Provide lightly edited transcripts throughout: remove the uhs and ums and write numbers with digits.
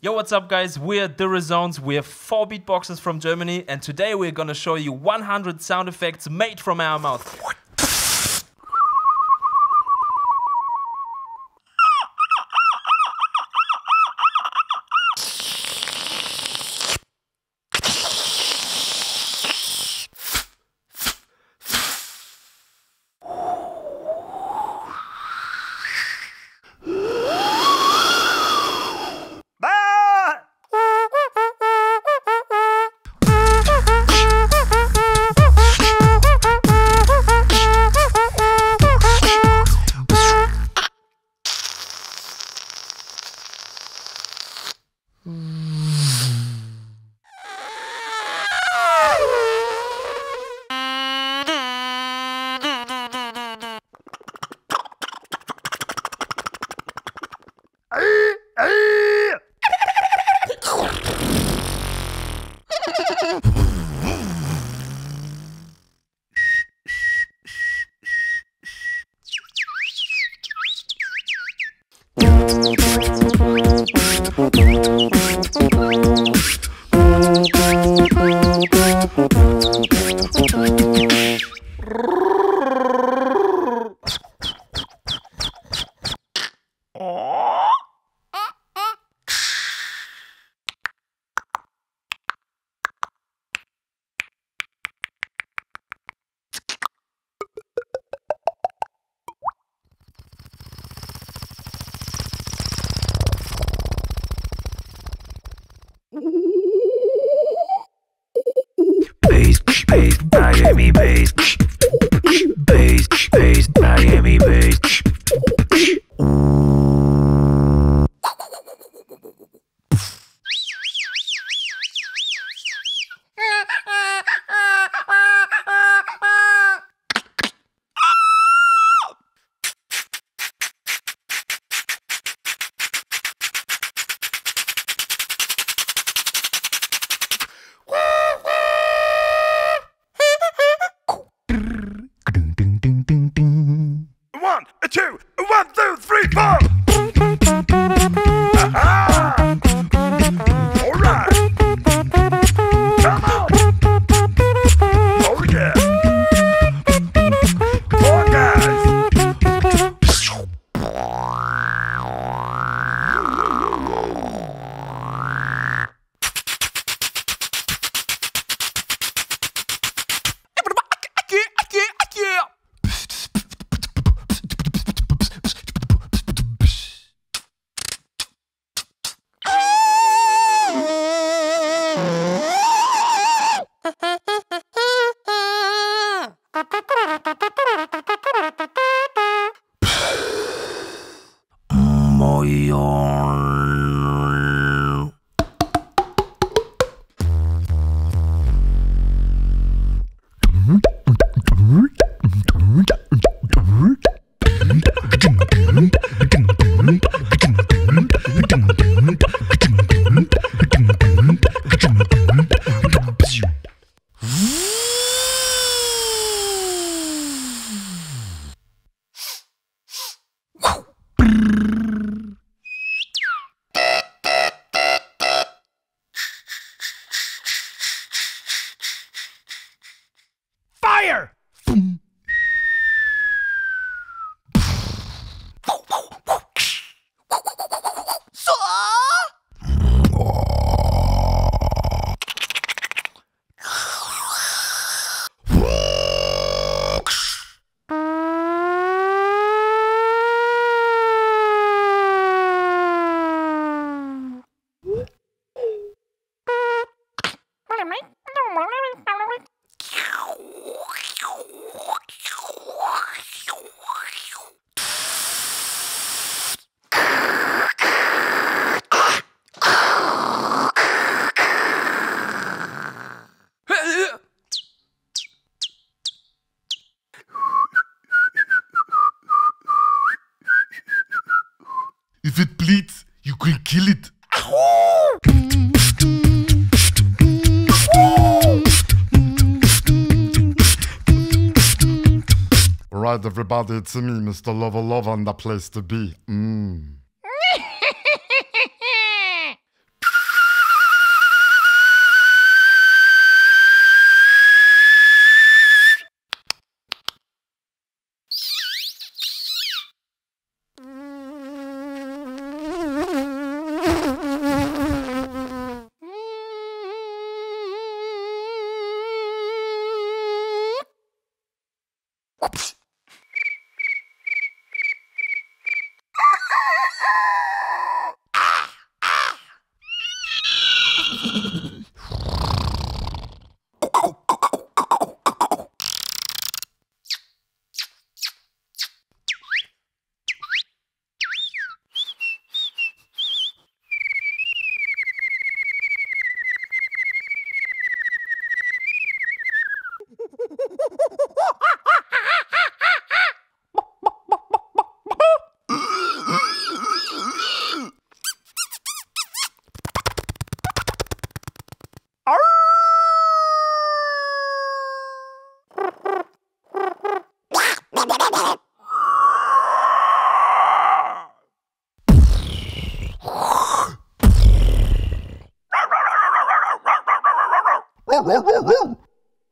Yo, what's up guys? We're The Rezones. We're 4 beatboxers from Germany, and today we're gonna show you 100 sound effects made from our mouth. Bass, Miami bass, bass, Miami bass. One, two, 3, 4. Aha! All right. Come on. Oh yeah. Four guys. Fire! If it bleeds, you can kill it. Alright everybody, it's me, Mr. Lover, and the place to be.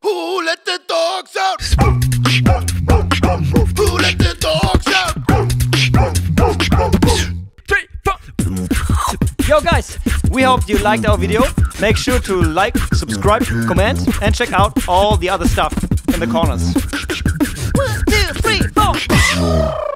Who let the dogs out? Who let the dogs out? 3, 4. Yo guys, we hope you liked our video. Make sure to like, subscribe, comment and check out all the other stuff in the corners. 1, 2, 3, 4.